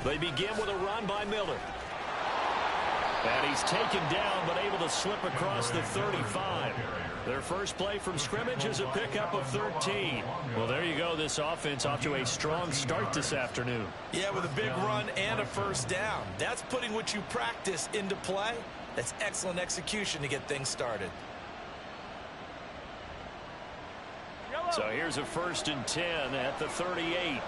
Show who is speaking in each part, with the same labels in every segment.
Speaker 1: They begin with a run by Miller. And he's taken down, but able to slip across the 35. Their first play from scrimmage is a pickup of 13. Well, there you go. This offense off to a strong start this afternoon.
Speaker 2: Yeah, with a big run and a first down. That's putting what you practice into play. That's excellent execution to get things started.
Speaker 1: So here's a 1st and 10 at the 38.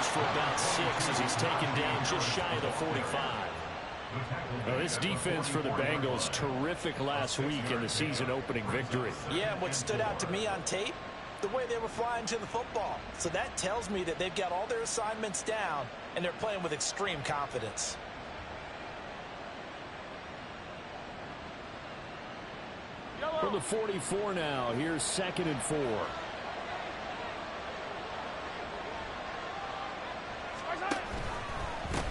Speaker 1: For about 6 as he's taken down just shy of the 45. Well, this defense for the Bengals, terrific last week in the season opening victory.
Speaker 2: Yeah, what stood out to me on tape, the way they were flying to the football. So that tells me that they've got all their assignments down and they're playing with extreme confidence.
Speaker 1: For the 44 now, here's 2nd and 4.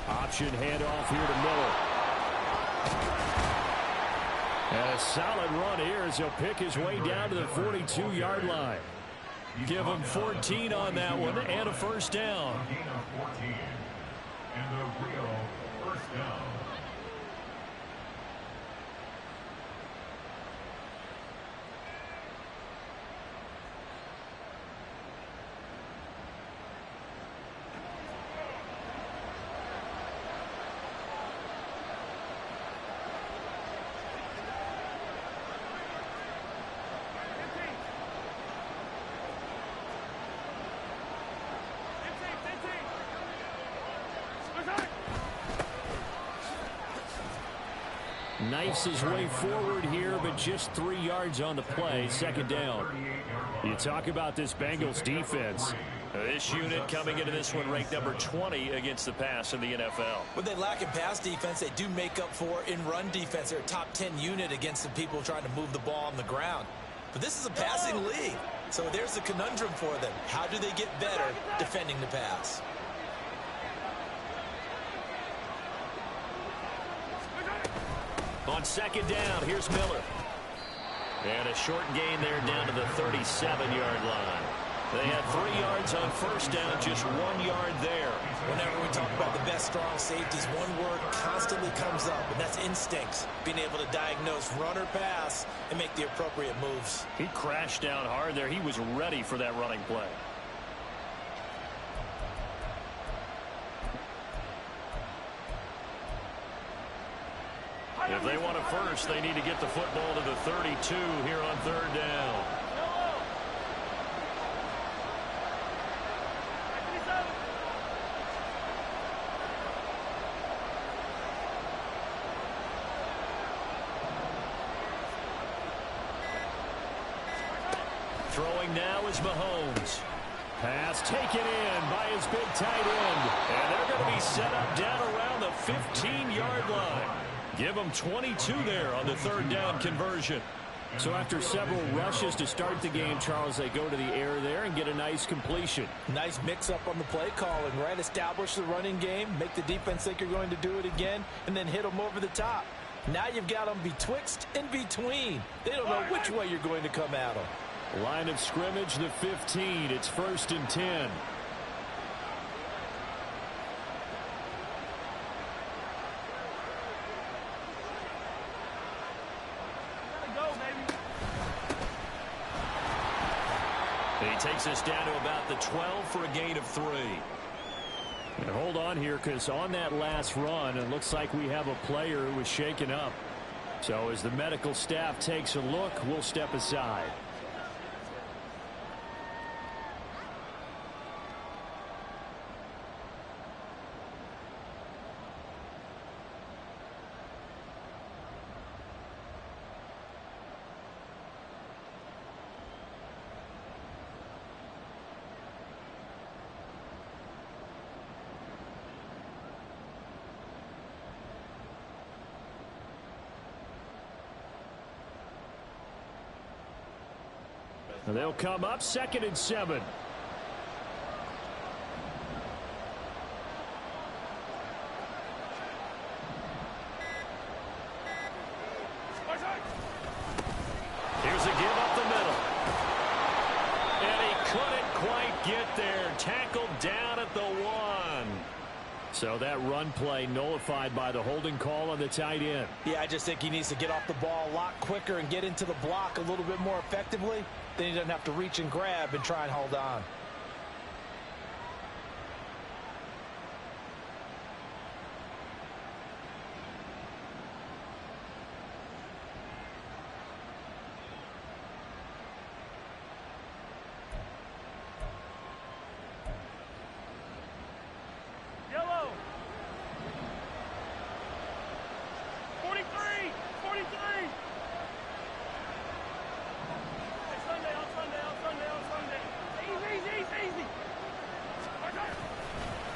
Speaker 1: Option handoff here to Miller. And a solid run here as he'll pick his way down to the 42-yard line. Give him 14 on that one and a first down.
Speaker 3: And a real first down.
Speaker 1: Knifes his way forward here, but just 3 yards on the play. 2nd down. You talk about this Bengals defense. This unit coming into this one ranked number 20 against the pass in the NFL.
Speaker 2: What they lack in pass defense, they do make up for in run defense. They're a top 10 unit against the people trying to move the ball on the ground. But this is a passing league. So there's the conundrum for them. How do they get better defending the pass?
Speaker 1: On 2nd down, here's Miller. And a short gain there down to the 37-yard line. They had 3 yards on first down, just 1 yard there.
Speaker 2: Whenever we talk about the best strong safeties, one word constantly comes up, and that's instincts. Being able to diagnose run or pass and make the appropriate moves.
Speaker 1: He crashed down hard there. He was ready for that running play. If they want a first, they need to get the football to the 32 here on 3rd down. Throwing now is Mahomes. Pass taken in by his big tight end. And they're going to be set up down around the 15-yard line. Give them 22 there on the 3rd down conversion. So after several rushes to start the game, Charles, they go to the air there and get a nice completion.
Speaker 2: Nice mix-up on the play calling, right? Establish the running game, make the defense think you're going to do it again, and then hit them over the top. Now you've got them betwixt and between. They don't know which way you're going to come at them.
Speaker 1: Line of scrimmage, the 15. It's 1st and 10. He takes us down to about the 12 for a gain of 3. And hold on here, because on that last run, it looks like we have a player who was shaken up. So as the medical staff takes a look, we'll step aside. And they'll come up 2nd and 7. tackled down at the 1. So that run play nullified by the holding call on the tight end.
Speaker 2: Yeah, I just think he needs to get off the ball a lot quicker and get into the block a little bit more effectively. Then he doesn't have to reach and grab and try and hold on.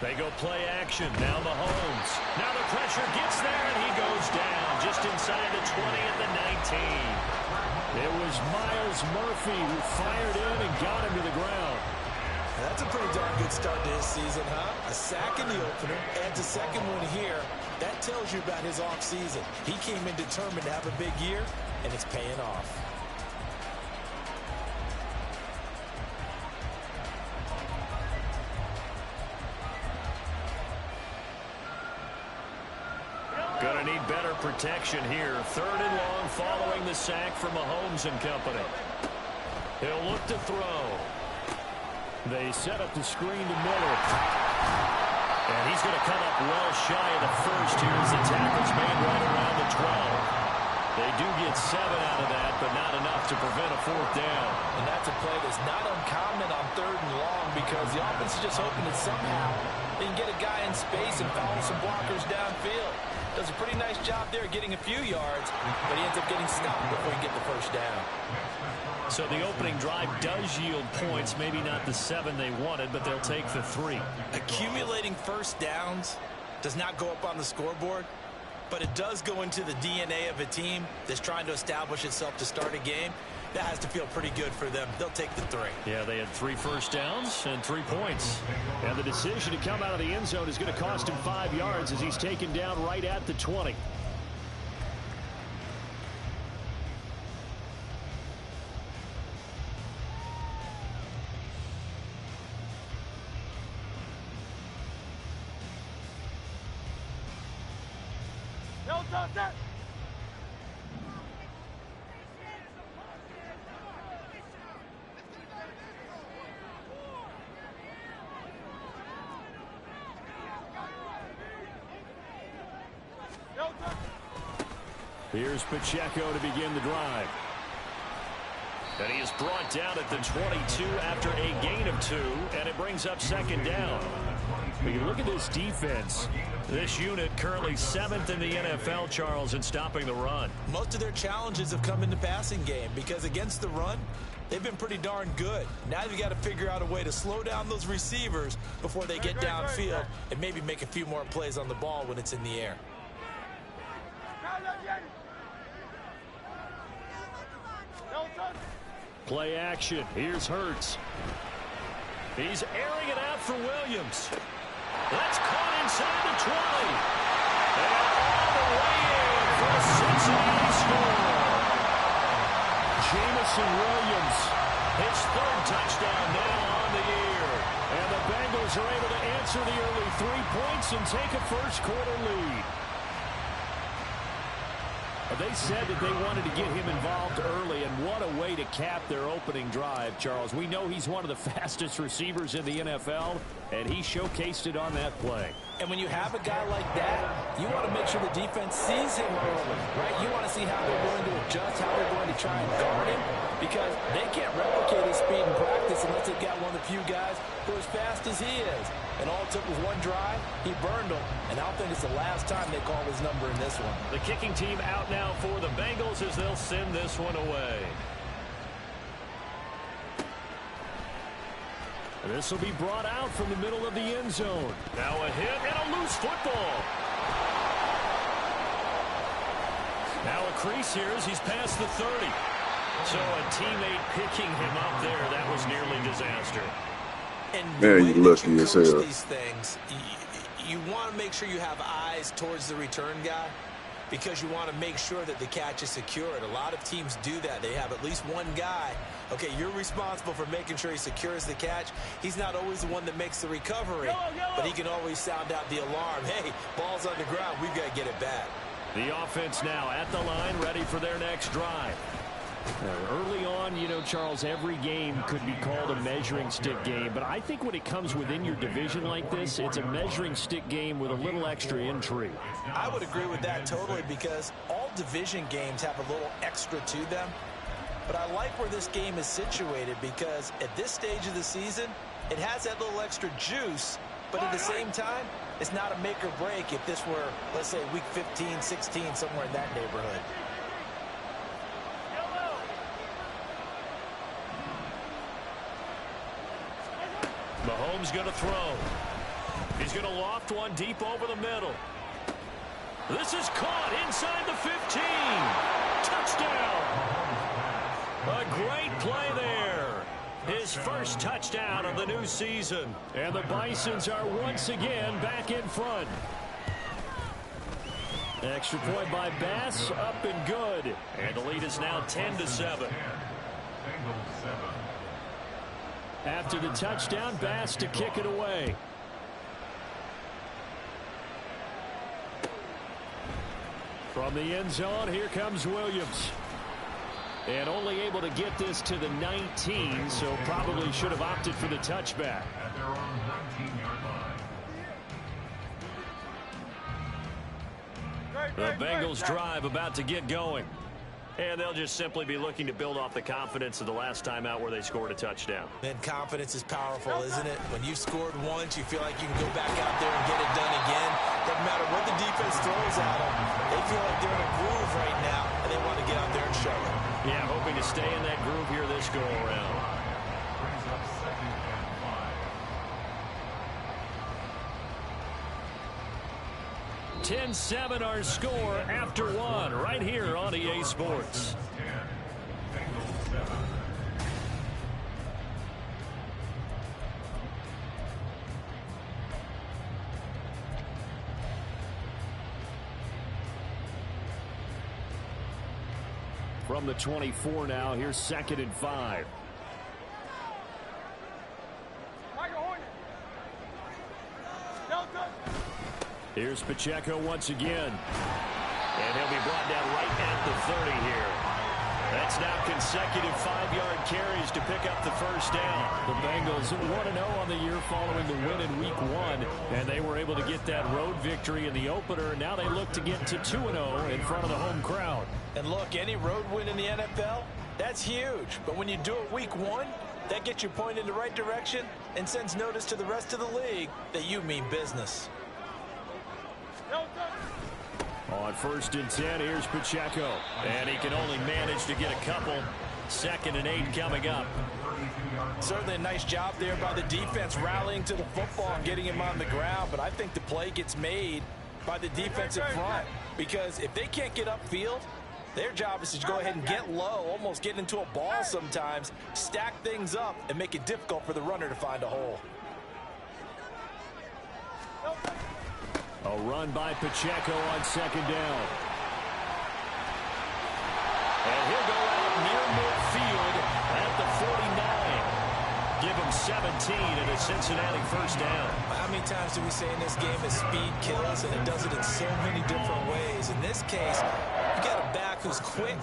Speaker 1: They go play action. Now Mahomes. Now the pressure gets there, and he goes down just inside the 20 at the 19. It was Myles Murphy who fired in and got him to the ground.
Speaker 2: That's a pretty darn good start to his season, huh? A sack in the opener, adds a second one here. That tells you about his offseason. He came in determined to have a big year, and it's paying off.
Speaker 1: Gonna need better protection here. 3rd and long following the sack from Mahomes and company. He'll look to throw. They set up the screen to Miller. And he's going to come up well shy of the first here as the tackle's made right around the 12. They do get 7 out of that, but not enough to prevent a 4th down.
Speaker 2: And that's a play that's not uncommon on 3rd and long because the offense is just hoping that somehow they can get a guy in space and follow some blockers downfield. Does a pretty nice job there getting a few yards, but he ends up getting stopped before he can get the first down.
Speaker 1: So the opening drive does yield points, maybe not the 7 they wanted, but they'll take the 3.
Speaker 2: Accumulating first downs does not go up on the scoreboard, but it does go into the DNA of a team that's trying to establish itself to start a game. That has to feel pretty good for them. They'll take the 3.
Speaker 1: Yeah, they had 3 first downs and 3 points. And the decision to come out of the end zone is going to cost him 5 yards as he's taken down right at the 20. Here's Pacheco to begin the drive. And he is brought down at the 22 after a gain of 2, and it brings up 2nd down. When you look at this defense, this unit currently 7th in the NFL, Charles, in stopping the run.
Speaker 2: Most of their challenges have come in the passing game because against the run, they've been pretty darn good. Now you've got to figure out a way to slow down those receivers before they get downfield and maybe make a few more plays on the ball when it's in the air.
Speaker 1: Play action. Here's Hurts. He's airing it out for Williams. That's caught inside the 20. And all the way in for a Cincinnati score. Jamison Williams, his 3rd touchdown now on the year. And the Bengals are able to answer the early 3 points and take a first-quarter lead. They said that they wanted to get him involved early, and what a way to cap their opening drive, Charles. We know he's one of the fastest receivers in the NFL, and he showcased it on that play.
Speaker 2: And when you have a guy like that, you want to make sure the defense sees him early, right? You want to see how they're going to adjust, how they're going to try and guard him, because they can't replicate his speed in practice unless they've got one of the few guys who are as fast as he is. And all it took was one drive, he burned them, and I don't think it's the last time they call his number in this one.
Speaker 1: The kicking team out now for the Bengals as they'll send this one away. This will be brought out from the middle of the end zone. Now a hit and a loose football. Now a crease here as he's past the 30. So a teammate picking him up there, that was nearly disaster.
Speaker 2: And
Speaker 4: Man, you lucky as hell.
Speaker 2: These things, you want to make sure you have eyes towards the return guy. because you want to make sure that the catch is secured. A lot of teams do that. They have at least one guy. Okay, you're responsible for making sure he secures the catch. He's not always the one that makes the recovery, but he can always sound out the alarm. Hey, ball's on the ground. We've got to get it back.
Speaker 1: The offense now at the line, ready for their next drive. Early on, you know, Charles, every game could be called a measuring stick game, but I think when it comes within your division like this, it's a measuring stick game with a little extra intrigue.
Speaker 2: I would agree with that totally, because all division games have a little extra to them. But I like where this game is situated, because at this stage of the season, it has that little extra juice, but at the same time, it's not a make or break if this were, let's say, week 15, 16, somewhere in that neighborhood.
Speaker 1: Mahomes going to throw. He's going to loft one deep over the middle. This is caught inside the 15. Touchdown. A great play there. His first touchdown of the new season. And the Bisons are once again back in front. Extra point by Bass, up and good. And the lead is now 10-7. After the touchdown, Bass to kick it away. From the end zone, here comes Williams. And only able to get this to the 19, so probably should have opted for the touchback.
Speaker 3: At their own 19-yard line.
Speaker 1: The Bengals drive about to get going. And they'll just simply be looking to build off the confidence of the last time out where they scored a touchdown.
Speaker 2: Man, confidence is powerful, isn't it? When you've scored once, you feel like you can go back out there and get it done again. Doesn't matter what the defense throws at them. They feel like they're in a groove right now, and they want to get out there and show it.
Speaker 1: Yeah, hoping to stay in that groove here this go-around.
Speaker 3: Brings up 2nd and 5.
Speaker 1: 10-7 our score after one right here on EA Sports.
Speaker 3: 10. Bengals 7.
Speaker 1: From the 24 now, here's 2nd and 5. Here's Pacheco once again. And he'll be brought down right at the 30 here. That's now consecutive 5-yard carries to pick up the first down. The Bengals 1-0 on the year following the win in week 1. And they were able to get that road victory in the opener. And now they look to get to 2-0 in front of the home crowd.
Speaker 2: And look, any road win in the NFL, that's huge. But when you do it week 1, that gets you pointed in the right direction and sends notice to the rest of the league that you mean business.
Speaker 1: On 1st and 10, here's Pacheco. And he can only manage to get a couple. 2nd and 8 coming up.
Speaker 2: Certainly a nice job there by the defense rallying to the football and getting him on the ground. But I think the play gets made by the defensive front. Because if they can't get upfield, their job is to go ahead and get low, almost get into a ball sometimes, stack things up, and make it difficult for the runner to find a hole.
Speaker 1: A run by Pacheco on 2nd down. And he'll go out near midfield at the 49. Give him 17 and a Cincinnati first down.
Speaker 2: How many times do we say in this game that speed kills, and it does it in so many different ways? In this case, you got a back who's quick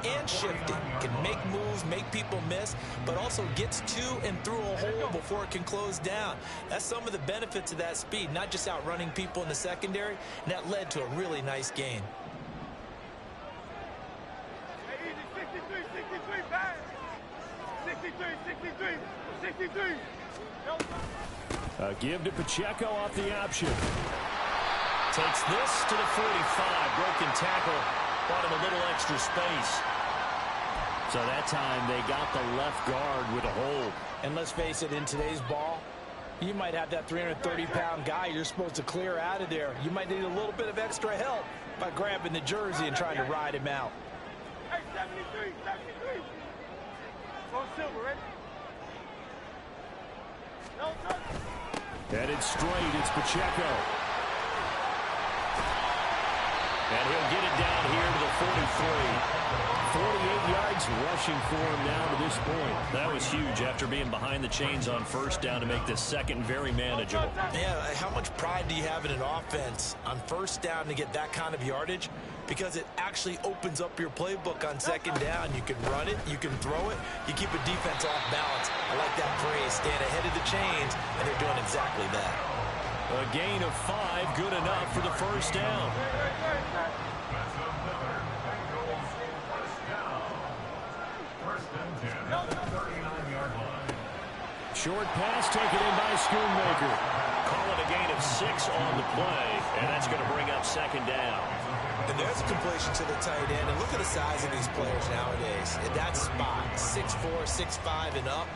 Speaker 2: and shifting, can make moves, make people miss, but also gets to and through a hole before it can close down. That's some of the benefits of that speed, not just outrunning people in the secondary, and that led to a really nice gain.
Speaker 1: A give to Pacheco off the option. Takes this to the 45. Broken tackle. Bought him a little extra space. So that time they got the left guard with a hold.
Speaker 2: And let's face it, in today's ball, you might have that 330-pound guy you're supposed to clear out of there. You might need a little bit of extra help by grabbing the jersey and trying to ride him out.
Speaker 4: Hey, 73, 73. Go silver, ready?
Speaker 1: Headed straight, it's Pacheco. And he'll get it down here to the 43. 48 yards rushing for him now to this point. That was huge after being behind the chains on first down to make this second very manageable.
Speaker 2: Yeah, how much pride do you have in an offense on first down to get that kind of yardage? Because it actually opens up your playbook on second down. You can run it, you can throw it, you keep a defense off balance. I like that phrase, stand ahead of the chains, and they're doing exactly that.
Speaker 1: A gain of 5, good enough for the first down.
Speaker 3: That's another Bengals first down. First and 10 at the 39-yard line.
Speaker 1: Short pass taken in by Schoonmaker. Call it a gain of 6 on the play, and that's going to bring up second down.
Speaker 2: And there's a completion to the tight end. And look at the size of these players nowadays. In that spot, 6'4", 6'5", and up.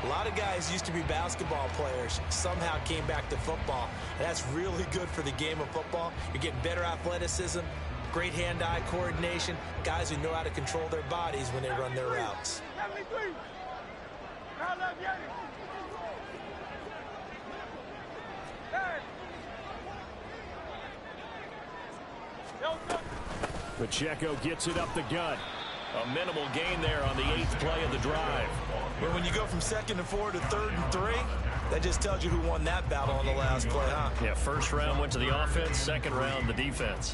Speaker 2: A lot of guys used to be basketball players, somehow came back to football. And that's really good for the game of football. You're getting better athleticism, great hand-eye coordination, guys who know how to control their bodies when they run their routes.
Speaker 4: 73. Now left, Yanni. Hey.
Speaker 1: Pacheco gets it up the gut. A minimal gain there on the 8th play of the drive.
Speaker 2: But when you go from 2nd and 4 to 3rd and 3, that just tells you who won that battle on the last play, huh?
Speaker 1: Yeah, first round went to the offense, second round the defense.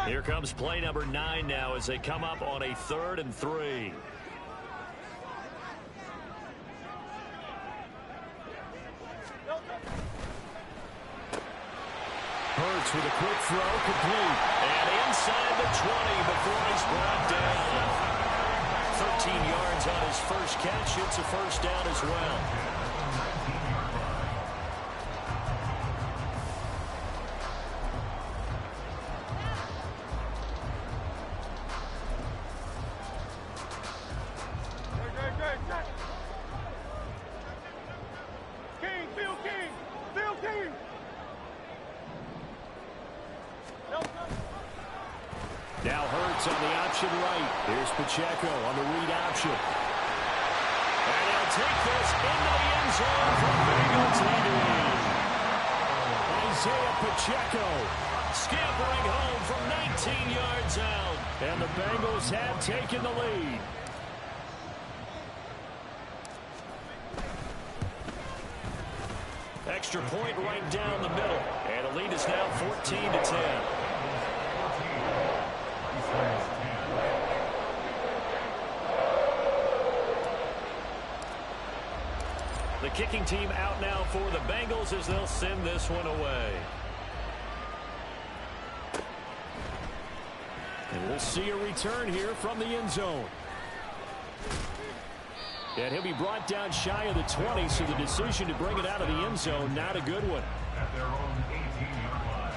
Speaker 1: Here comes play number 9 now as they come up on a 3rd and 3. Hurts with a quick throw, complete. And inside the 20 before he's brought down. 13 yards on his first catch. It's a first down as well. Now Hurts on the option right. Here's Pacheco on the read option. And he'll take this into the end zone for Bengals leading. Isaiah Pacheco scampering home from 19 yards out. And the Bengals have taken the lead. Extra point right down the middle. And the lead is now 14-10. The kicking team out now for the Bengals as they'll send this one away. And we'll see a return here from the end zone. And he'll be brought down shy of the 20, so the decision to bring it out of the end zone, not a good one.
Speaker 3: At their own 18-yard line.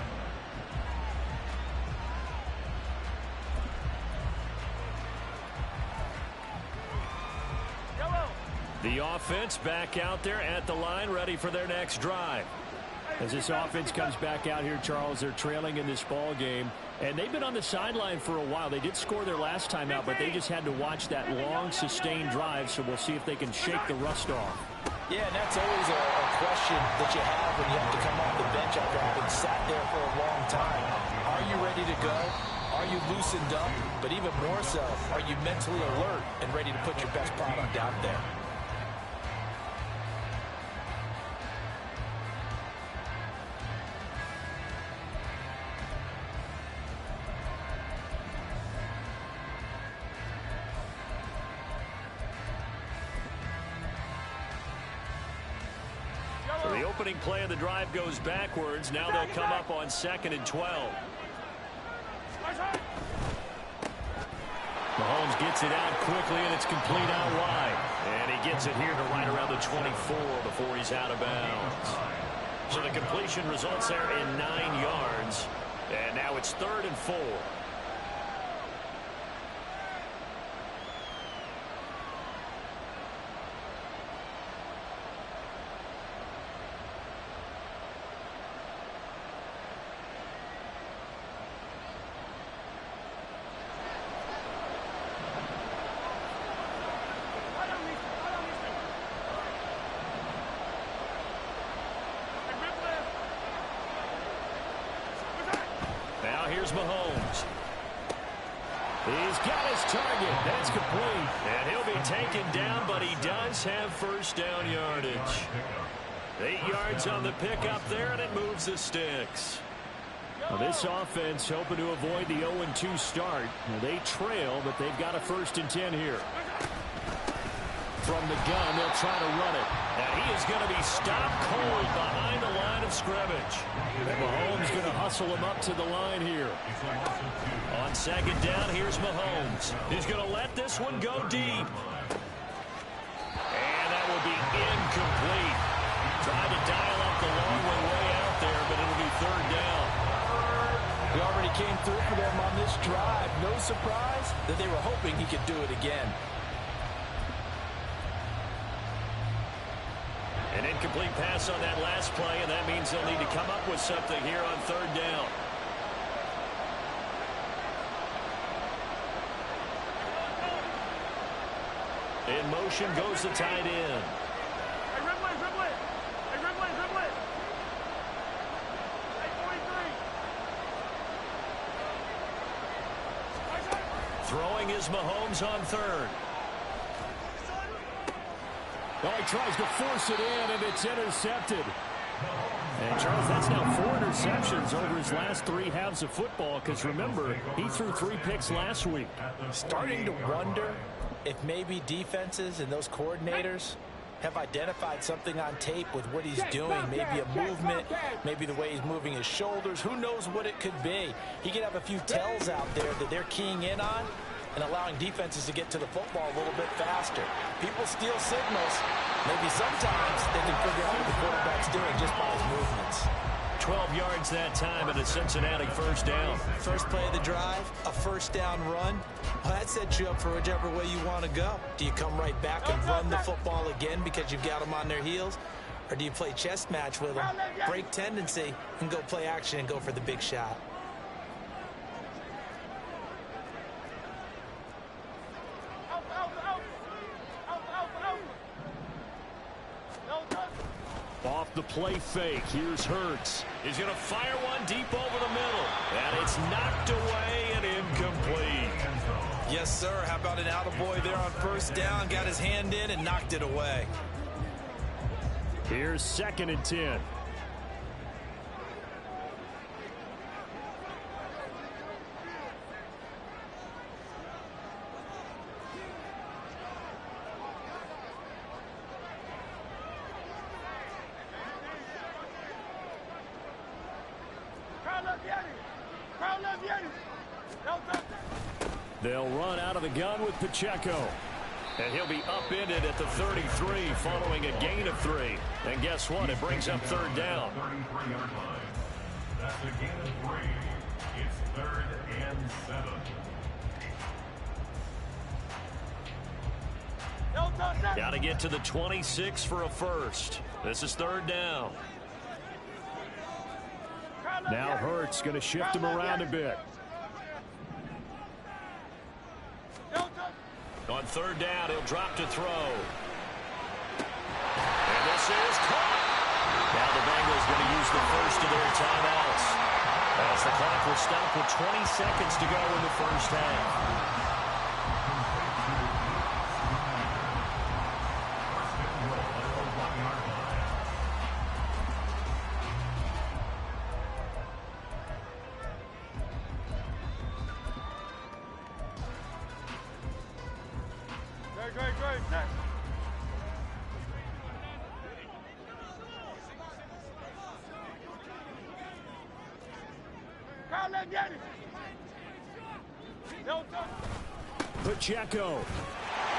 Speaker 1: The offense back out there at the line, ready for their next drive. As this offense comes back out here, Charles, they're trailing in this ball game. And they've been on the sideline for a while. They did score their last time out, but they just had to watch that long, sustained drive. So we'll see if they can shake the rust off.
Speaker 2: Yeah, and that's always a question that you have when you have to come off the bench after having sat there for a long time. Are you ready to go? Are you loosened up? But even more so, are you mentally alert and ready to put your best product out there?
Speaker 1: So the opening play of the drive goes backwards. Now they'll come up on 2nd and 12. Mahomes gets it out quickly, and it's complete out wide. And he gets it here to right around the 24 before he's out of bounds. So the completion results there in 9 yards. And now it's 3rd and 4. Mahomes. He's got his target. That's complete. And he'll be taken down, but he does have first down yardage. 8 yards on the pickup there, and it moves the sticks. Well, this offense hoping to avoid the 0-2 start. They trail, but they've got a 1st and 10 here. From the gun, they'll try to run it. And he is going to be stopped cold behind the line of scrimmage. And Mahomes going to hustle him up to the line here. On 2nd down, here's Mahomes. He's going to let this one go deep. And that will be incomplete. Tried to dial up the long one way out there, but it'll be 3rd down.
Speaker 2: He already came through for them on this drive. No surprise that they were hoping he could do it again.
Speaker 1: An incomplete pass on that last play, and that means they'll need to come up with something here on 3rd down. In motion goes the tight end. Throwing is Mahomes on 3rd. Oh, he tries to force it in, and it's intercepted. And, Charles, that's now 4 interceptions over his last 3 halves of football, because, remember, he threw 3 picks last week.
Speaker 2: Starting to wonder if maybe defenses and those coordinators have identified something on tape with what he's doing. Maybe a movement, maybe the way he's moving his shoulders. Who knows what it could be? He could have a few tells out there that they're keying in on and allowing defenses to get to the football a little bit faster. People steal signals. Maybe sometimes they can figure out what the quarterback's doing just by his movements.
Speaker 1: 12 yards that time and a Cincinnati 1st down.
Speaker 2: First play of the drive, a 1st down run. Well, that sets you up for whichever way you want to go. Do you come right back and run the football again because you've got them on their heels? Or do you play chess match with them, break tendency, and go play action and go for the big shot?
Speaker 1: Off the play fake, here's Hurts. He's going to fire one deep over the middle. And it's knocked away and incomplete.
Speaker 2: Yes, sir. How about an attaboy there on 1st down? Got his hand in and knocked it away.
Speaker 1: Here's 2nd and 10. They'll run out of the gun with Pacheco. And he'll be upended at the 33 following a gain of 3. And guess what? It brings up 3rd down.
Speaker 3: 33-yard line. That's a gain of 3. It's 3rd and 7.
Speaker 1: Got to get to the 26 for a 1st. This is 3rd down. Now Hurts going to shift him around a bit. On 3rd down, he'll drop to throw. And this is caught. Now the Bengals going to use the first of their timeouts, as the clock will stop with 20 seconds to go in the 1st half. Pacheco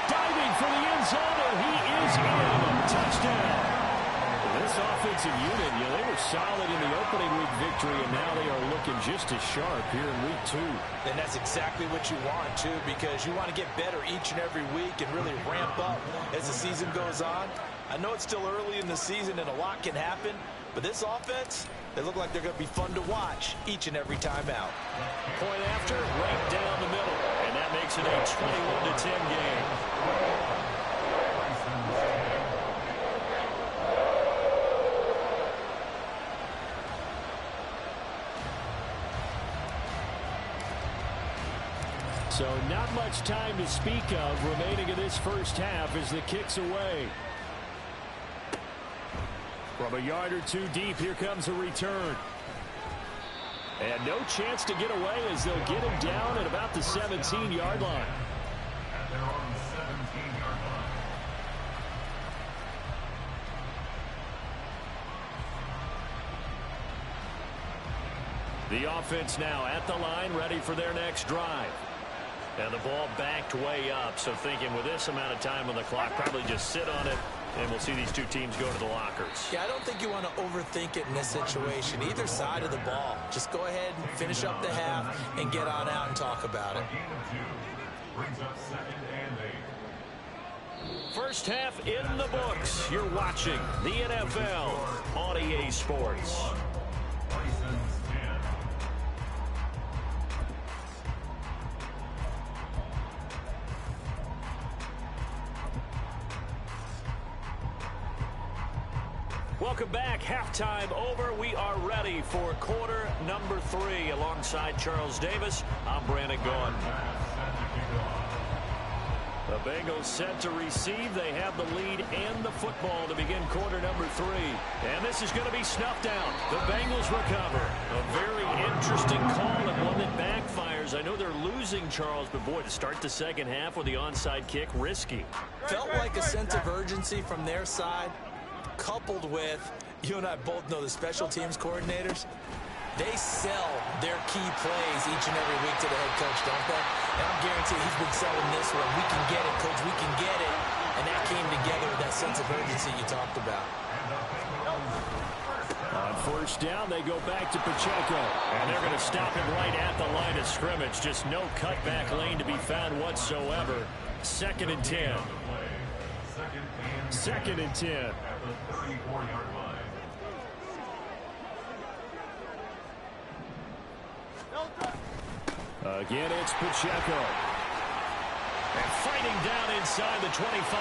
Speaker 1: diving for the end zone, and he is in. Touchdown. This offensive unit, they were solid in the opening week victory, and now they are looking just as sharp here in week 2.
Speaker 2: And that's exactly what you want, too, because you want to get better each and every week and really ramp up as the season goes on. I know it's still early in the season and a lot can happen, but this offense, they look like they're going to be fun to watch each and every time out.
Speaker 1: Point after, right down the middle, and that makes it a 21-10 game. So not much time to speak of remaining in this first half as the kick's away. From a yard or two deep, here comes a return. And no chance to get away as they'll get him down at about the 17-yard line.
Speaker 3: At their own 17-yard line.
Speaker 1: The offense now at the line, ready for their next drive. And the ball backed way up, so thinking with this amount of time on the clock, probably just sit on it, and we'll see these two teams go to the lockers.
Speaker 2: Yeah, I don't think you want to overthink it in this situation. Either side of the ball. Just go ahead and finish up the half and get on out and talk about it.
Speaker 3: A gain of 2 brings up 2nd and 8.
Speaker 1: First half in the books. You're watching the NFL on EA Sports.
Speaker 3: Bisons 10.
Speaker 1: Welcome back. Halftime over. We are ready for quarter number 3. Alongside Charles Davis, I'm Brandon Gaughan. The Bengals set to receive. They have the lead and the football to begin quarter number 3. And this is going to be snuffed out. The Bengals recover. A very interesting call and one that backfires. I know they're losing, Charles, but boy, to start the second half with the onside kick, risky.
Speaker 2: Felt like a sense of urgency from their side, coupled with, you and I both know the special teams coordinators, they sell their key plays each and every week to the head coach, don't they? And I'm guaranteed he's been selling this one. We can get it, coach, we can get it. And that came together with that sense of urgency you talked about.
Speaker 1: On first down, they go back to Pacheco. And they're going to stop him right at the line of scrimmage. Just no cutback lane to be found whatsoever. 2nd and 10. Second and 10.
Speaker 3: At the 34-yard line.
Speaker 1: Again, it's Pacheco. And fighting down inside the 25.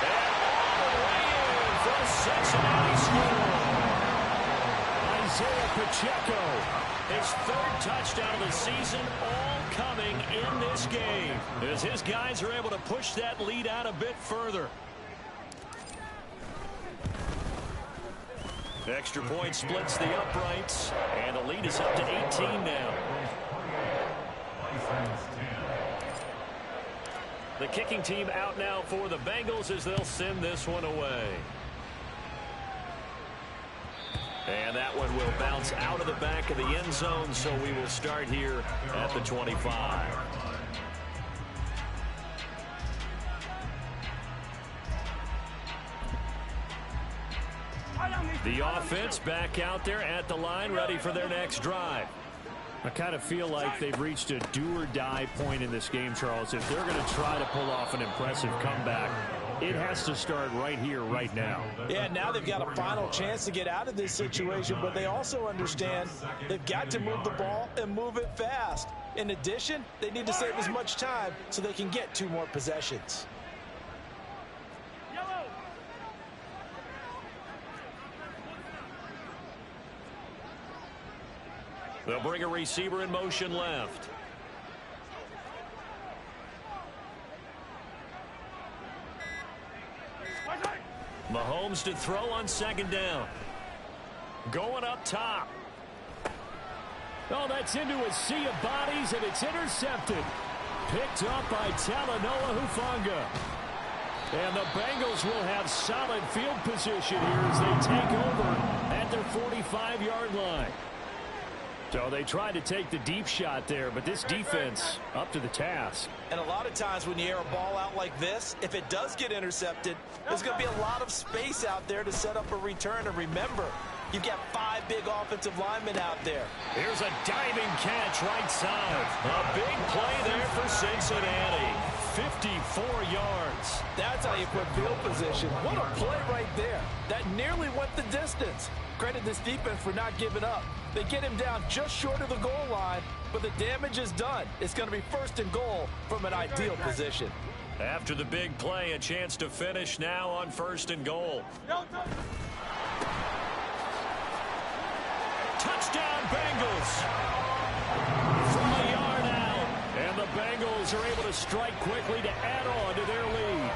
Speaker 1: And all the way in for the Cincinnati score. Isaiah Pacheco, his 3rd touchdown of the season, all coming in this game, as his guys are able to push that lead out a bit further. Extra point splits the uprights, and the lead is up to 18 now. The kicking team out now for the Bengals as they'll send this one away. And that one will bounce out of the back of the end zone, so we will start here at the 25. The offense back out there at the line, ready for their next drive. I kind of feel like they've reached a do-or-die point in this game, Charles. If they're going to try to pull off an impressive comeback, it has to start right here, right now.
Speaker 5: Yeah, now they've got a final chance to get out of this situation, but they also understand they've got to move the ball and move it fast. In addition, they need to save as much time so they can get 2 more possessions.
Speaker 1: They'll bring a receiver in motion left. Mahomes to throw on 2nd down. Going up top. Oh, that's into a sea of bodies, and it's intercepted. Picked up by Talanoa Hufanga. And the Bengals will have solid field position here as they take over at their 45-yard line. So they tried to take the deep shot there, but this defense up to the task.
Speaker 5: And a lot of times when you air a ball out like this, if it does get intercepted, there's going to be a lot of space out there to set up a return. And remember, you've got 5 big offensive linemen out there.
Speaker 1: Here's a diving catch right side. A big play there for Cincinnati. 54 yards.
Speaker 5: That's how you put field position. What a play right there. That nearly went the distance. Credit this defense for not giving up. They get him down just short of the goal line, but the damage is done. It's going to be 1st and goal from an ideal position.
Speaker 1: After the big play, a chance to finish now on 1st and goal. Touchdown, Bengals. From a yard out. Bisons are able to strike quickly to add on to their lead.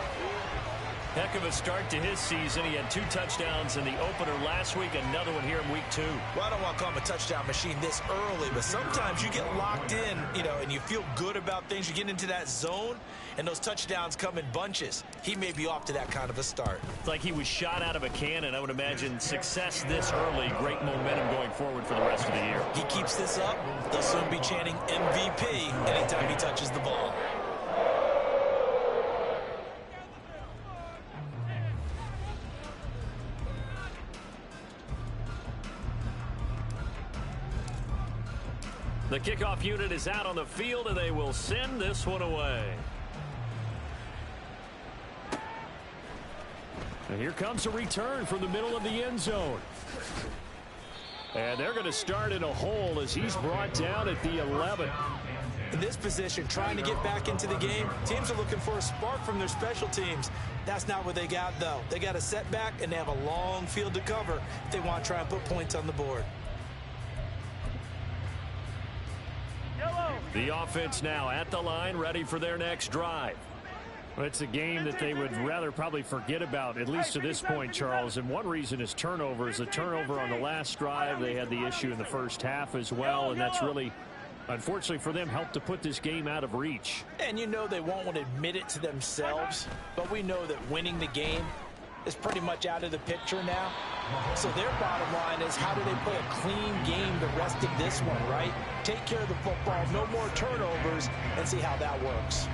Speaker 1: Heck of a start to his season. He had 2 touchdowns in the opener last week, another one here in week 2.
Speaker 2: Well, I don't want to call him a touchdown machine this early, but sometimes you get locked in, and you feel good about things. You get into that zone, and those touchdowns come in bunches. He may be off to that kind of a start.
Speaker 1: It's like he was shot out of a cannon. I would imagine success this early, great momentum going forward for the rest of the year.
Speaker 2: He keeps this up, they'll soon be chanting MVP anytime he touches the ball.
Speaker 1: The kickoff unit is out on the field, and they will send this one away. And here comes a return from the middle of the end zone. And they're going to start in a hole as he's brought down at the 11.
Speaker 2: In this position, trying to get back into the game, teams are looking for a spark from their special teams. That's not what they got, though. They got a setback, and they have a long field to cover if they want to try and put points on the board.
Speaker 1: The offense now at the line, ready for their next drive. Well, it's a game that they would rather probably forget about, at least to this point, Charles. And one reason is turnovers. The turnover on the last drive, they had the issue in the first half as well, and that's really, unfortunately for them, helped to put this game out of reach.
Speaker 5: And they won't want to admit it to themselves, but we know that winning the game is pretty much out of the picture now. So their bottom line is, how do they play a clean game the rest of this one, right? Take care of the football, no more turnovers, and see how that works.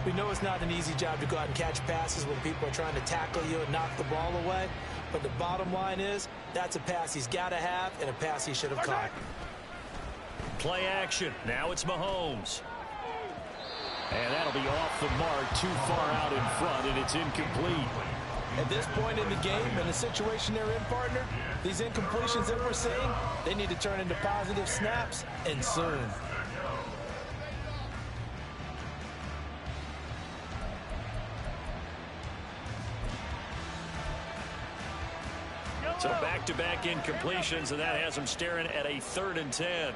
Speaker 5: We know it's not an easy job to go out and catch passes when people are trying to tackle you and knock the ball away. But the bottom line is, that's a pass he's got to have and a pass he should have caught.
Speaker 1: Play action. Now it's Mahomes. And that'll be off the mark, too far out in front, and it's incomplete.
Speaker 5: At this point in the game and the situation they're in, partner, these incompletions that we're seeing, they need to turn into positive snaps, and soon.
Speaker 1: So back-to-back incompletions, and that has them staring at a 3rd and 10.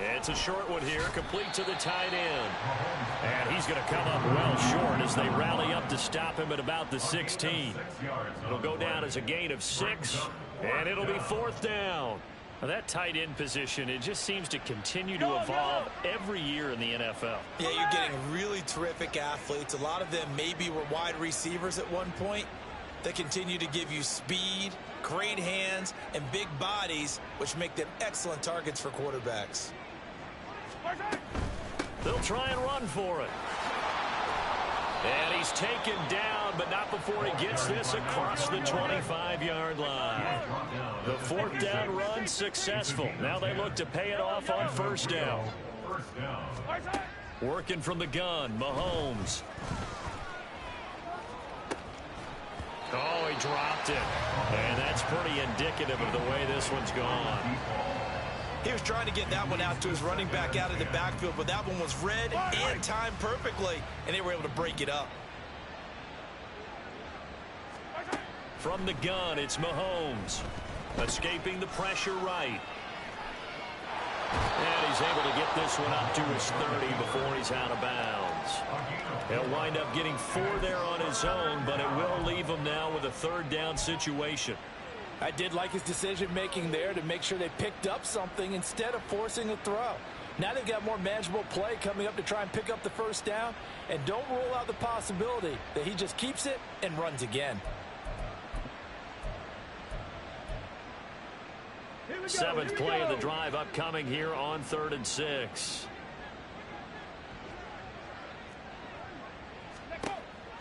Speaker 1: It's a short one here, complete to the tight end. And he's going to come up well short as they rally up to stop him at about the 16. It'll go down as a gain of 6, and it'll be 4th down. Now that tight end position, it just seems to continue to evolve every year in the NFL.
Speaker 2: Yeah, you're getting really terrific athletes. A lot of them maybe were wide receivers at one point. They continue to give you speed, great hands, and big bodies, which make them excellent targets for quarterbacks.
Speaker 1: They'll try and run for it. And he's taken down, but not before he gets this across the 25-yard line. The 4th down run successful. Now they look to pay it off on 1st down. Working from the gun, Mahomes. Oh, he dropped it. And that's pretty indicative of the way this one's gone.
Speaker 2: He was trying to get that one out to his running back out of the backfield, but that one was read and timed perfectly, and they were able to break it up.
Speaker 1: From the gun, it's Mahomes. Escaping the pressure right. And he's able to get this one up to his 30 before he's out of bounds. He'll wind up getting 4 there on his own, but it will leave him now with a 3rd down situation.
Speaker 5: I did like his decision-making there to make sure they picked up something instead of forcing a throw. Now they've got more manageable play coming up to try and pick up the 1st down, and don't rule out the possibility that he just keeps it and runs again.
Speaker 1: 7th play of the drive upcoming here on 3rd and 6.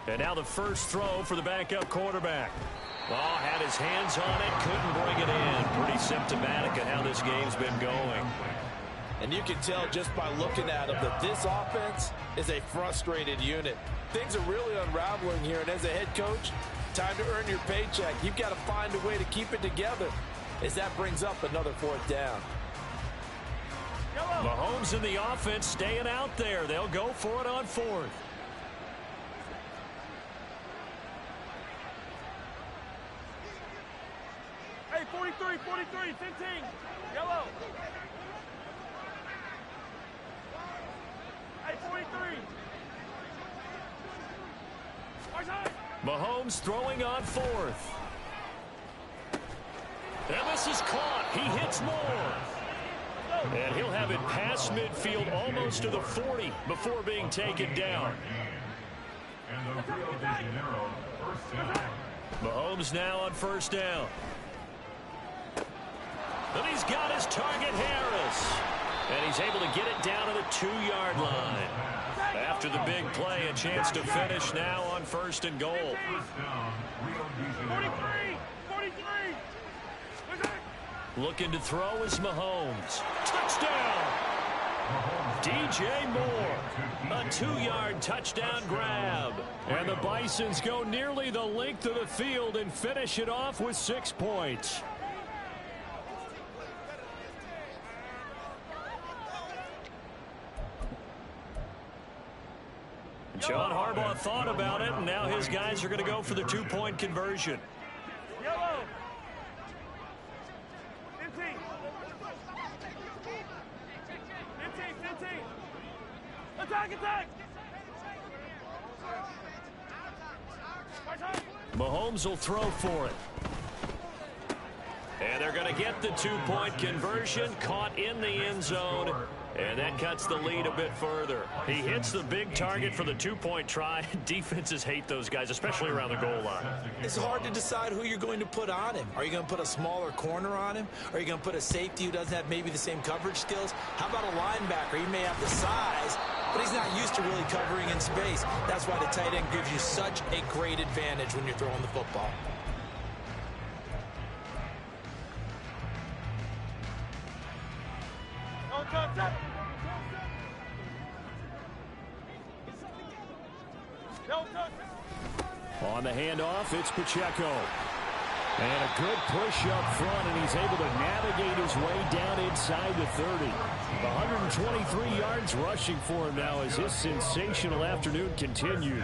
Speaker 1: And now the first throw for the backup quarterback. Oh, had his hands on it, couldn't bring it in. Pretty symptomatic of how this game's been going.
Speaker 5: And you can tell just by looking at him that this offense is a frustrated unit. Things are really unraveling here, and as a head coach, time to earn your paycheck. You've got to find a way to keep it together as that brings up another 4th down.
Speaker 1: Mahomes and the offense staying out there. They'll go for it on 4th.
Speaker 4: Hey, 43, 15. Yellow.
Speaker 1: Mahomes throwing on fourth. And this is caught. He hits more. And he'll have it past midfield almost to the 40 before being taken down. Mahomes now on first down. And he's got his target, Harris. And he's able to get it down to the 2-yard line. After the big play, a chance to finish now on first and goal.
Speaker 4: 43.
Speaker 1: Looking to throw is Mahomes. Touchdown! DJ Moore. A 2-yard touchdown grab. And the Bisons go nearly the length of the field and finish it off with 6 points. John Harbaugh thought about it, and now his guys are going to go for the 2-point conversion.
Speaker 4: Yellow. 15. 15. Attack.
Speaker 1: Mahomes will throw for it. And they're going to get the 2-point conversion, caught in the end zone. And that cuts the lead a bit further. He hits the big target for the 2-point try. Defenses hate those guys, especially around the goal line.
Speaker 2: It's hard to decide who you're going to put on him. Are you going to put a smaller corner on him? Are you going to put a safety who doesn't have maybe the same coverage skills? How about a linebacker? He may have the size, but he's not used to really covering in space. That's why the tight end gives you such a great advantage when you're throwing the football.
Speaker 1: On the handoff, it's Pacheco. And a good push up front, and he's able to navigate his way down inside the 30. 123 yards rushing for him now as his sensational afternoon continues.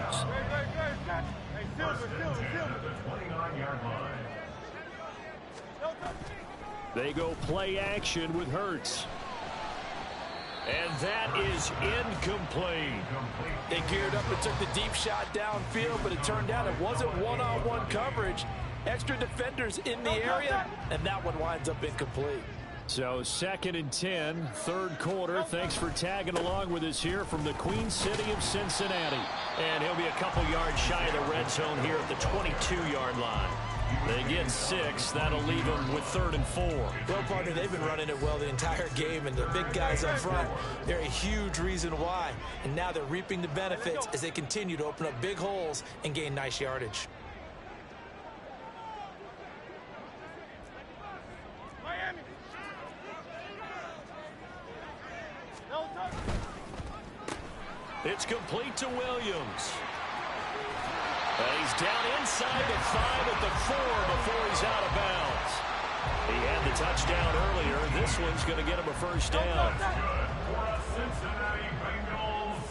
Speaker 1: They go play action with Hurts. And that is incomplete.
Speaker 5: They geared up and took the deep shot downfield, but it turned out it wasn't one-on-one coverage. Extra defenders in the area, and that one winds up incomplete.
Speaker 1: So 2nd and 10, third quarter. Thanks for tagging along with us here from the Queen City of Cincinnati. And he'll be a couple yards shy of the red zone here at the 22-yard line. They get 6. That'll leave them with 3rd and 4.
Speaker 2: Well, partner, they've been running it well the entire game, and the big guys up front, they're a huge reason why. And now they're reaping the benefits as they continue to open up big holes and gain nice yardage.
Speaker 1: It's complete to Williams. And he's down inside the 5 at the 4 before he's out of bounds. He had the touchdown earlier. This one's going to get him a first down.
Speaker 3: Cincinnati Bengals.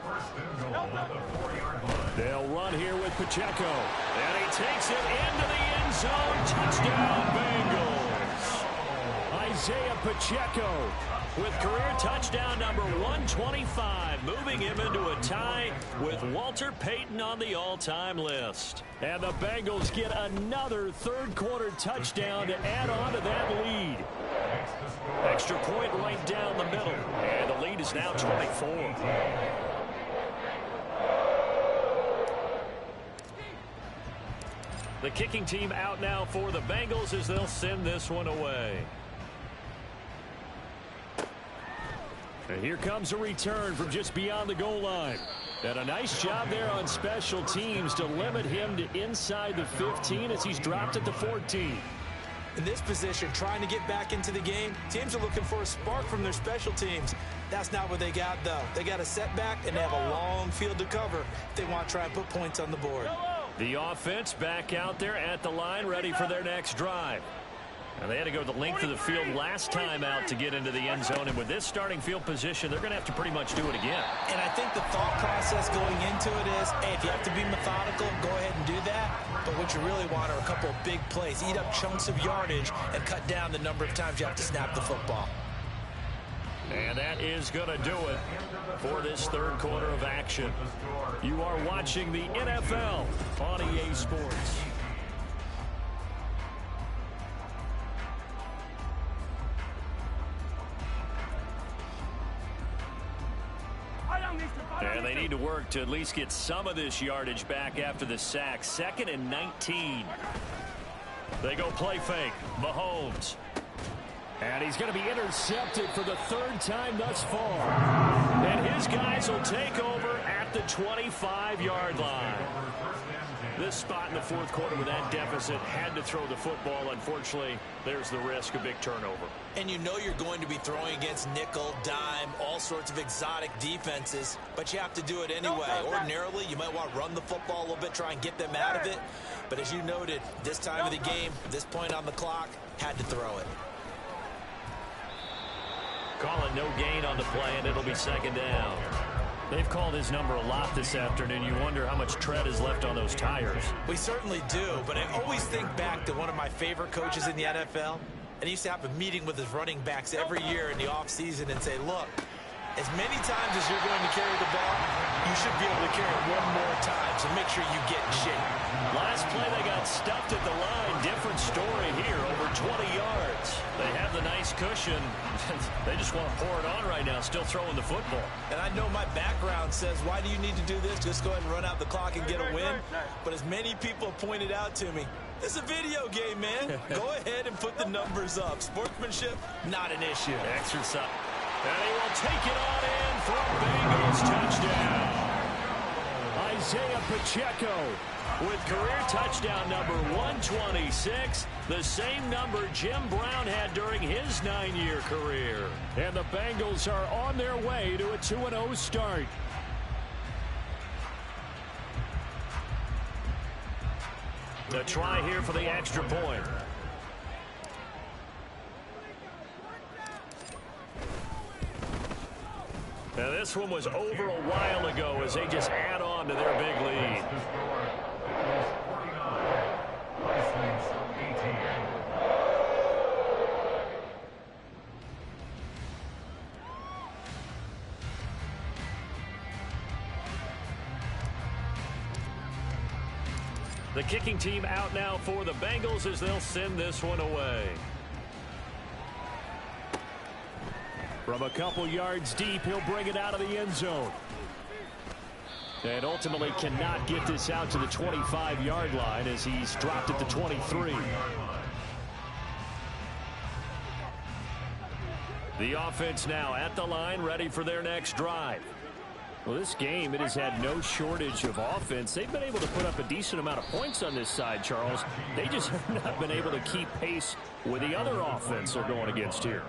Speaker 3: First and goal at the 4-yard line.
Speaker 1: They'll run here with Pacheco. And he takes it into the end zone. Touchdown, Bengals. Isaiah Pacheco with career touchdown number 125, moving him into a tie with Walter Payton on the all-time list. And the Bengals get another third-quarter touchdown to add on to that lead. Extra point right down the middle, and the lead is now 24. The kicking team out now for the Bengals as they'll send this one away. And here comes a return from just beyond the goal line. And a nice job there on special teams to limit him to inside the 15 as he's dropped at the 14.
Speaker 2: In this position, trying to get back into the game, teams are looking for a spark from their special teams. That's not what they got, though. They got a setback, and they have a long field to cover if they want to try and put points on the board.
Speaker 1: The offense back out there at the line, ready for their next drive. And they had to go the length of the field last time out to get into the end zone. And with this starting field position, they're going to have to pretty much do it again.
Speaker 2: And I think the thought process going into it is, hey, if you have to be methodical, go ahead and do that. But what you really want are a couple of big plays. Eat up chunks of yardage and cut down the number of times you have to snap the football.
Speaker 1: And that is going to do it for this third quarter of action. You are watching the NFL on EA Sports. And they need to work to at least get some of this yardage back after the sack. 2nd and 19. They go play fake. Mahomes. And he's going to be intercepted for the 3rd time thus far. And his guys will take over at the 25-yard line. This spot in the 4th quarter with that deficit had to throw the football. Unfortunately, there's the risk of big turnover.
Speaker 2: And you know you're going to be throwing against nickel, dime, all sorts of exotic defenses, but you have to do it anyway. Ordinarily, you might want to run the football a little bit, try and get them out of it. But as you noted, this time of the game, this point on the clock, had to throw it.
Speaker 1: Call it no gain on the play, and it'll be 2nd down. They've called his number a lot this afternoon. You wonder how much tread is left on those tires.
Speaker 2: We certainly do, but I always think back to one of my favorite coaches in the NFL. And he used to have a meeting with his running backs every year in the offseason and say, look, as many times as you're going to carry the ball, you should be able to carry it one more time, so make sure you get in shape.
Speaker 1: Last play, they got stuffed at the line. Different story here, over 20 yards. They have the nice cushion. They just want to pour it on right now, still throwing the football.
Speaker 2: And I know my background says, why do you need to do this? Just go ahead and run out the clock and get a win. But as many people pointed out to me, this is a video game, man. Go ahead and put the numbers up. Sportsmanship, not an issue.
Speaker 1: Exercise. And he will take it on in for a Bengals touchdown. Isaiah Pacheco with career touchdown number 126, the same number Jim Brown had during his 9-year career. And the Bengals are on their way to a 2-0 start. The try here for the extra point. Now this one was over a while ago as they just add on to their big lead. The kicking team out now for the Bengals as they'll send this one away. From a couple yards deep, he'll bring it out of the end zone. And ultimately cannot get this out to the 25-yard line as he's dropped at the 23. The offense now at the line, ready for their next drive. Well, this game, it has had no shortage of offense. They've been able to put up a decent amount of points on this side, Charles. They just have not been able to keep pace with the other offense they're going against here.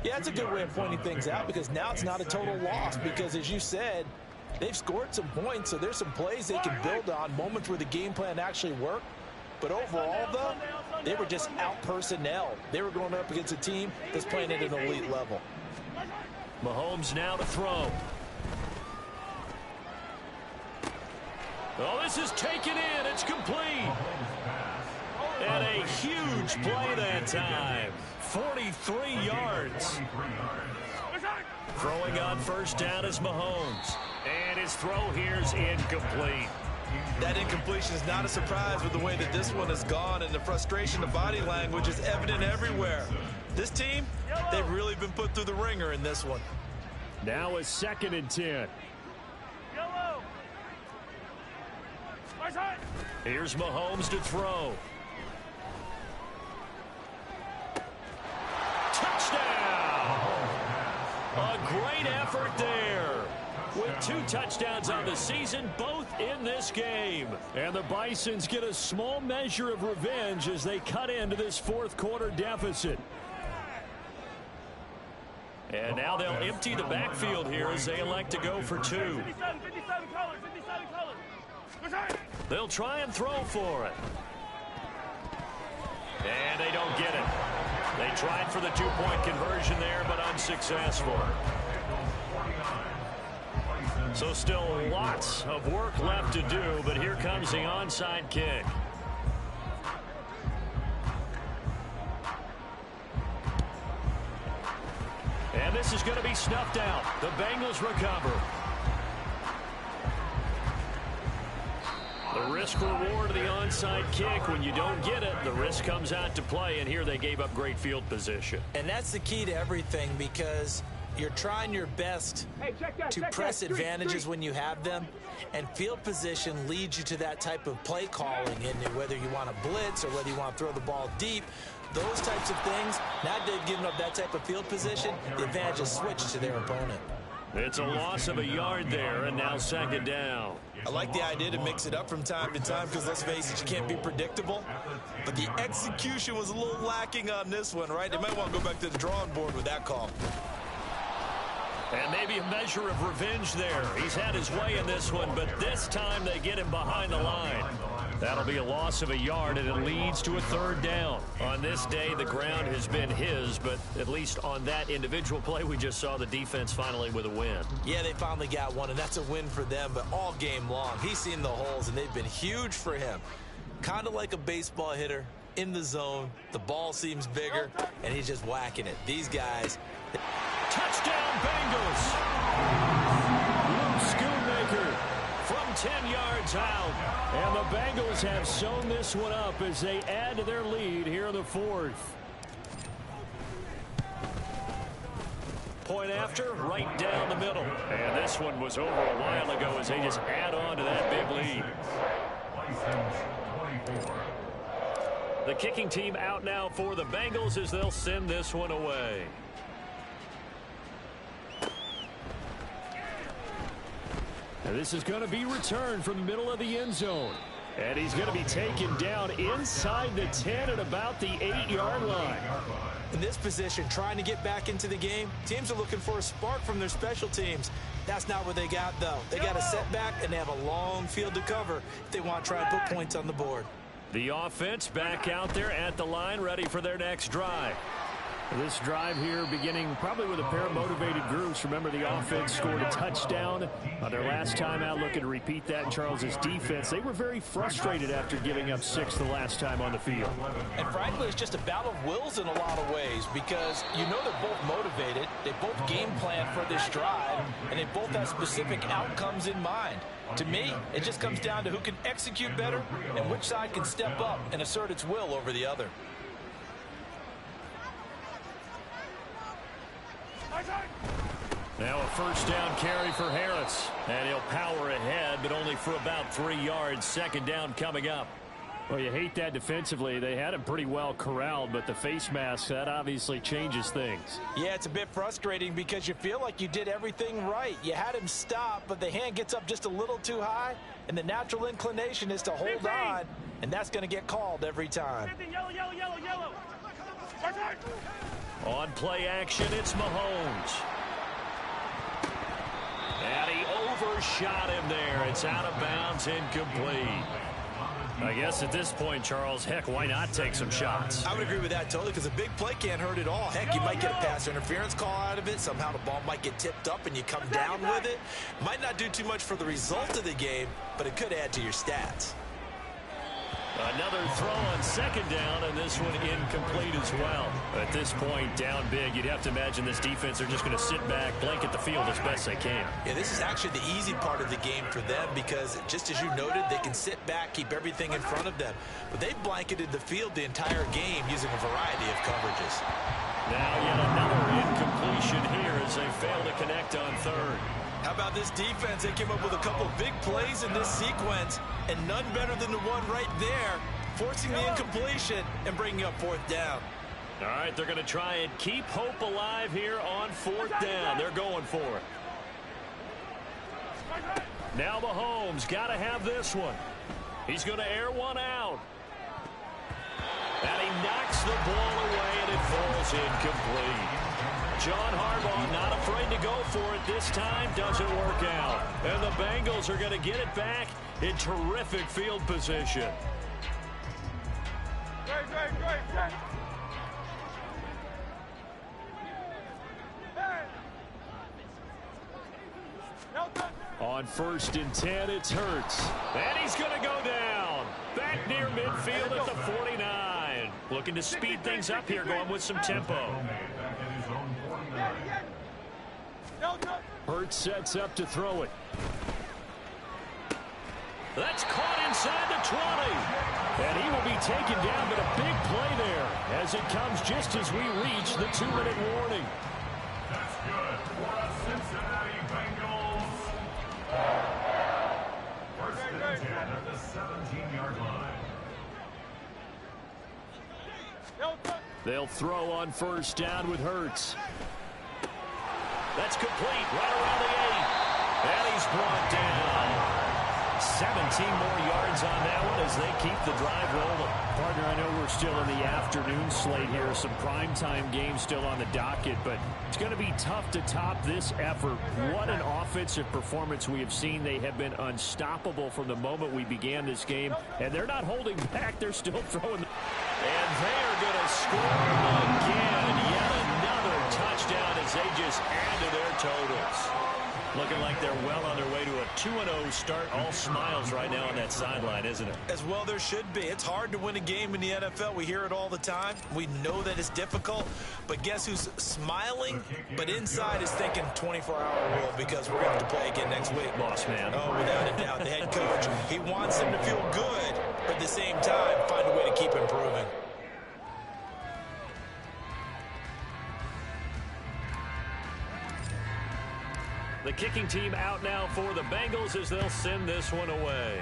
Speaker 5: Yeah, it's a good way of pointing things out because now it's not a total loss because, as you said, they've scored some points, so there's some plays they can build on, moments where the game plan actually worked. But overall, though, they were just out-personnel. They were going up against a team that's playing at an elite level.
Speaker 1: Mahomes now to throw. Oh, this is taken in. It's complete. And a huge play that time. 43 yards. Throwing on first down is Mahomes. And his throw here is incomplete.
Speaker 2: That incompletion is not a surprise with the way that this one has gone, and the frustration of body language is evident everywhere. This team, they've really been put through the ringer in this one.
Speaker 1: Now a 2nd and 10. Here's Mahomes to throw. Touchdown! A great effort there. With 2 touchdowns on the season, both in this game. And the Bisons get a small measure of revenge as they cut into this 4th quarter deficit. And now they'll empty the backfield here as they elect to go for 2.
Speaker 4: 57 colors, 57 colors.
Speaker 1: They'll try and throw for it. And they don't get it. They tried for the 2-point conversion there, but unsuccessful. So still lots of work left to do, but here comes the onside kick. And this is going to be snuffed out. The Bengals recover. The risk reward of the onside kick. When you don't get it, the risk comes out to play, and here they gave up great field position.
Speaker 2: And that's the key to everything, because you're trying your best to press advantages when you have them, and field position leads you to that type of play calling, and whether you want to blitz or whether you want to throw the ball deep, those types of things. Now they've given up that type of field position, the advantage is switched to their opponent.
Speaker 1: It's a loss of a yard there, and now second down.
Speaker 2: I like the idea to mix it up from time to time, because let's face it, you can't be predictable. But the execution was a little lacking on this one, right? They might want to go back to the drawing board with that call.
Speaker 1: And maybe a measure of revenge there. He's had his way in this one, but this time they get him behind the line. That'll be a loss of a yard, and it leads to a third down. On this day, the ground has been his, but at least on that individual play, we just saw the defense finally with a win.
Speaker 2: Yeah, they finally got one, and that's a win for them, but all game long, he's seen the holes, and they've been huge for him. Kind of like a baseball hitter in the zone. The ball seems bigger, and he's just whacking it. These guys...
Speaker 1: Touchdown, Bengals! Luke Schoonmaker from 10 yards out. And the Bengals have sewn this one up as they add to their lead here in the fourth. Point after, right down the middle. And this one was over a while ago as they just add on to that big lead. The kicking team out now for the Bengals as they'll send this one away. And this is going to be returned from the middle of the end zone. And he's going to be taken down inside the 10 at about the 8-yard line.
Speaker 2: In this position, trying to get back into the game, teams are looking for a spark from their special teams. That's not what they got, though. They got a setback, and they have a long field to cover if they want to try and put points on the board.
Speaker 1: The offense back out there at the line, ready for their next drive. This drive here beginning probably with a pair of motivated groups. Remember, the offense scored a touchdown their last time out, looking to repeat that in Charles's defense. They were very frustrated after giving up 6 the last time on the field.
Speaker 5: And frankly, it's just a battle of wills in a lot of ways, because you know they're both motivated. They both game plan for this drive, and they both have specific outcomes in mind. To me, it just comes down to who can execute better and which side can step up and assert its will over the other.
Speaker 1: Now a first down carry for Harris. And he'll power ahead, but only for about 3 yards. Second down coming up. Well, you hate that defensively. They had him pretty well corralled, but the face mask, that obviously changes things.
Speaker 5: Yeah, it's a bit frustrating because you feel like you did everything right. You had him stop, but the hand gets up just a little too high, and the natural inclination is to hold on, and that's going to get called every time.
Speaker 4: Yellow, yellow, yellow, yellow.
Speaker 1: On play action, it's Mahomes. And he overshot him there. It's out of bounds, incomplete. I guess at this point, Charles, heck, why not take some shots?
Speaker 2: I would agree with that totally, because a big play can't hurt at all. Heck, you might get a pass interference call out of it. Somehow the ball might get tipped up and you come down with it. Might not do too much for the result of the game, but it could add to your stats.
Speaker 1: Another throw on second down, and this one incomplete as well. At this point, down big, you'd have to imagine this defense are just going to sit back, blanket the field as best they can.
Speaker 2: Yeah, this is actually the easy part of the game for them, because just as you noted, they can sit back, keep everything in front of them. But they blanketed the field the entire game using a variety of coverages.
Speaker 1: Now yet another incompletion here as they fail to connect on third.
Speaker 2: How about this defense? They came up with a couple of big plays in this sequence, and none better than the one right there, forcing the incompletion and bringing up fourth down.
Speaker 1: All right, they're going to try and keep hope alive here on fourth down. They're going for it. Now Mahomes got to have this one. He's going to air one out. And he knocks the ball away, and it falls incomplete. John Harbaugh not afraid to go for it this time. Doesn't work out. And the Bengals are going to get it back in terrific field position.
Speaker 4: Great.
Speaker 1: On 1st and 10, it's Hurts. And he's going to go down. Back near midfield at the 49. Looking to speed things up here, going with some tempo. Hurts sets up to throw it. That's caught inside the 20. And he will be taken down, but a big play there as it comes just as we reach the 2-minute warning.
Speaker 3: That's good for the Cincinnati Bengals. First and 10 at the 17-yard line.
Speaker 1: They'll throw on first down with Hurts. That's complete right around the 8. And he's brought down. 17 more yards on that one as they keep the drive rolling.
Speaker 6: Partner, I know we're still in the afternoon slate here. Some primetime games still on the docket, but it's going to be tough to top this effort. What an offensive performance we have seen. They have been unstoppable from the moment we began this game, and they're not holding back. They're still throwing.
Speaker 1: And they're going to score again. Yet another touchdown as they just add to their totals. Looking like they're well on their way to a 2-0 start. All smiles right now on that sideline, isn't it?
Speaker 2: As well there should be. It's hard to win a game in the NFL. We hear it all the time. We know that it's difficult. But guess who's smiling? But inside is thinking 24-hour rule because we're going to have to play again next week.
Speaker 1: Boss man.
Speaker 2: Oh, without a doubt. The head coach, he wants them to feel good, but at the same time, find a way to keep improving.
Speaker 1: The kicking team out now for the Bengals as they'll send this one away.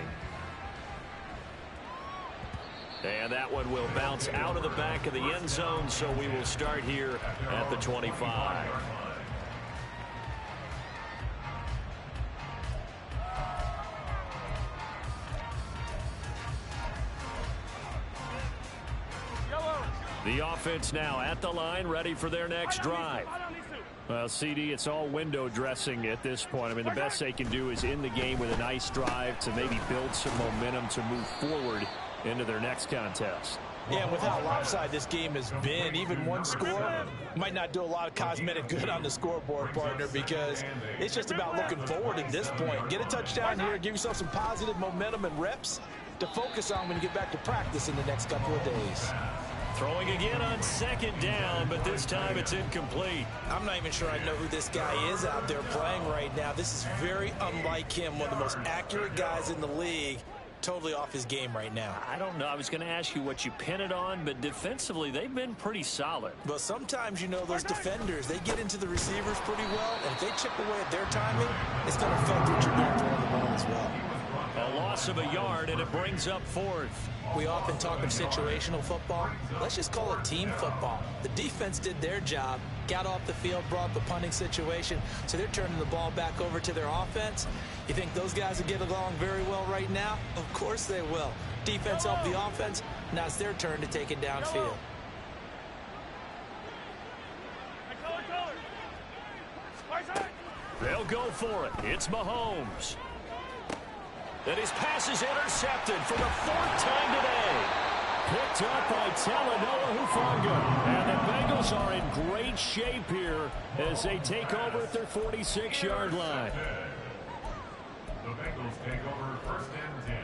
Speaker 1: And that one will bounce out of the back of the end zone, so we will start here at the 25. The offense now at the line, ready for their next drive. Well, CD, it's all window dressing at this point. I mean, the best they can do is in the game with a nice drive to maybe build some momentum to move forward into their next contest.
Speaker 5: Yeah, and with how lopsided this game has been, even one score might not do a lot of cosmetic good on the scoreboard, partner, because it's just about looking forward at this point. Get a touchdown here, give yourself some positive momentum and reps to focus on when you get back to practice in the next couple of days.
Speaker 1: Throwing again on second down, but this time it's incomplete.
Speaker 2: I'm not even sure I know who this guy is out there playing right now. This is very unlike him, one of the most accurate guys in the league. Totally off his game right now.
Speaker 1: I don't know. I was going to ask you what you pin it on, but defensively, they've been pretty solid.
Speaker 2: But sometimes, you know, those defenders, they get into the receivers pretty well, and if they chip away at their timing, it's going to affect what you're doing throwing the ball as well.
Speaker 1: A loss of a yard, and it brings up fourth.
Speaker 2: We often talk of situational football. Let's just call it team football. The defense did their job, got off the field, brought the punting situation, so they're turning the ball back over to their offense. You think those guys will get along very well right now? Of course they will. Defense helped the offense. Now it's their turn to take it downfield.
Speaker 1: They'll go for it. It's Mahomes. And his pass is intercepted for the fourth time today. Picked up by Talanoa Hufanga. And the Bengals are in great shape here as they take over at their 46-yard line.
Speaker 3: The Bengals take over first and 10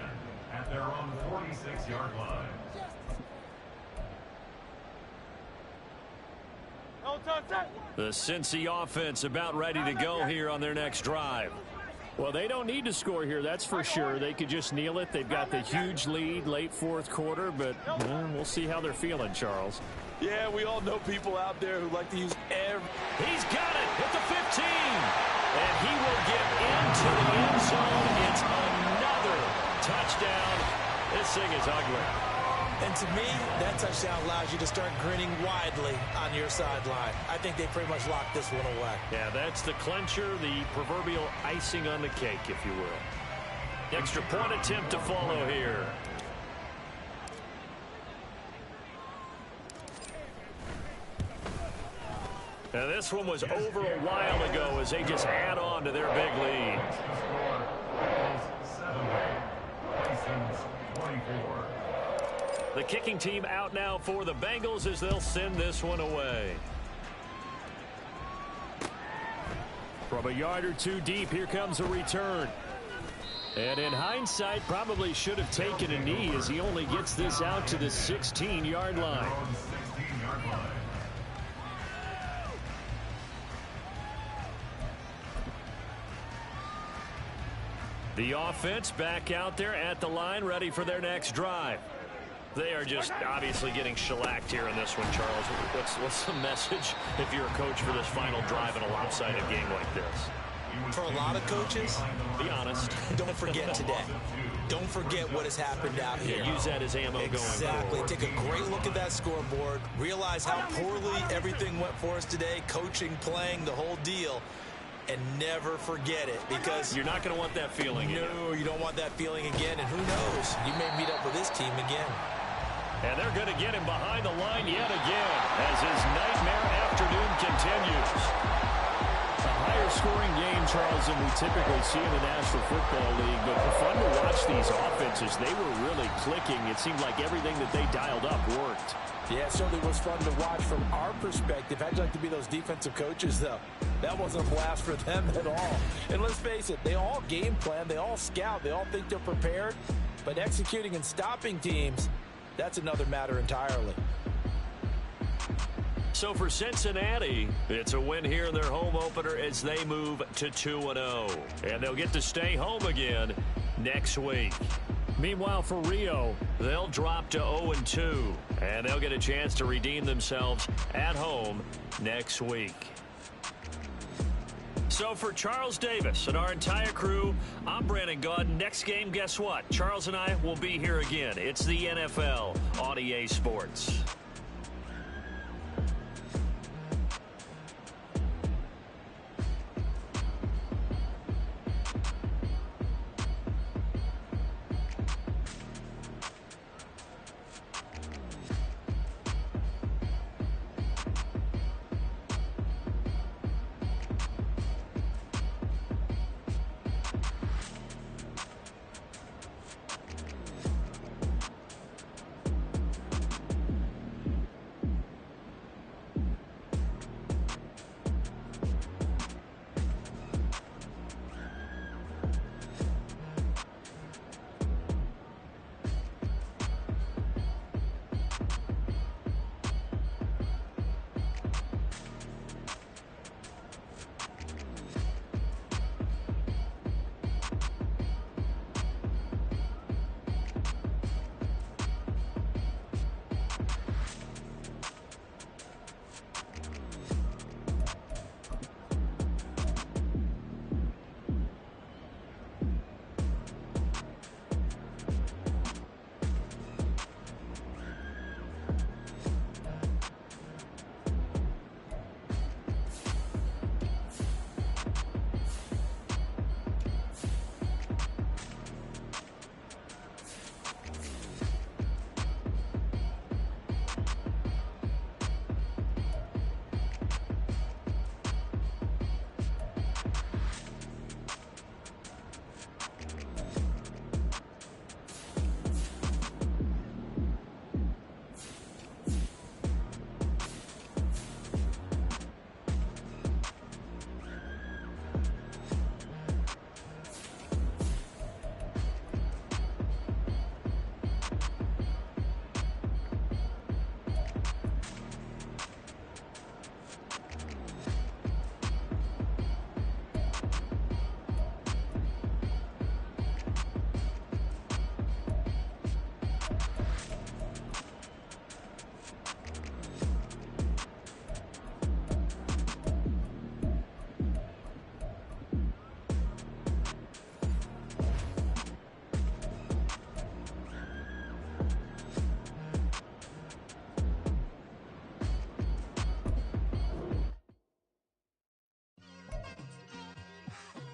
Speaker 3: at their own 46-yard line.
Speaker 1: The Cincy offense about ready to go here on their next drive.
Speaker 6: Well, they don't need to score here, that's for sure. They could just kneel it. They've got the huge lead late fourth quarter, but we'll see how they're feeling, Charles.
Speaker 5: Yeah, we all know people out there who like to use every...
Speaker 1: He's got it at the 15. And he will get into the end zone. It's another touchdown. This thing is ugly.
Speaker 2: And to me, that touchdown allows you to start grinning widely on your sideline. I think they pretty much locked this one away.
Speaker 1: Yeah, that's the clincher, the proverbial icing on the cake, if you will. Extra point attempt to follow here. Now this one was over a while ago as they just add on to their big lead.
Speaker 3: Bisons 24.
Speaker 1: The kicking team out now for the Bengals as they'll send this one away.
Speaker 6: From a yard or two deep, here comes a return. And in hindsight, probably should have taken a knee as he only gets this out to the 16-yard line. The offense back out there at the line, ready for their next drive. They are just obviously getting shellacked here in this one, Charles. What's the message if you're a coach for this final drive in a lopsided game like this?
Speaker 2: For a lot of coaches,
Speaker 6: be honest.
Speaker 2: Don't forget today. Don't forget what has happened out here.
Speaker 6: Yeah, use that as ammo going forward.
Speaker 2: Exactly. Take a great look at that scoreboard. Realize how poorly everything went for us today. Coaching, playing, the whole deal. And never forget it, because
Speaker 6: you're not going to want that feeling.
Speaker 2: No, you don't want that feeling again. And who knows? You may meet up with this team again.
Speaker 6: And they're going to get him behind the line yet again as his nightmare afternoon continues. A higher-scoring game, Charles, than we typically see in the National Football League. But fun to watch these offenses. They were really clicking. It seemed like everything that they dialed up worked.
Speaker 5: Yeah, it certainly was fun to watch from our perspective. How'd you like to be those defensive coaches, though? That wasn't a blast for them at all. And let's face it, they all game plan, they all scout, they all think they're prepared. But executing and stopping teams, that's another matter entirely.
Speaker 6: So for Cincinnati, it's a win here in their home opener as they move to 2-0. And they'll get to stay home again next week. Meanwhile, for Rio, they'll drop to 0-2, and they'll get a chance to redeem themselves at home next week. So for Charles Davis and our entire crew, I'm Brandon Gaud. Next game, guess what? Charles and I will be here again. It's the NFL on EA Sports.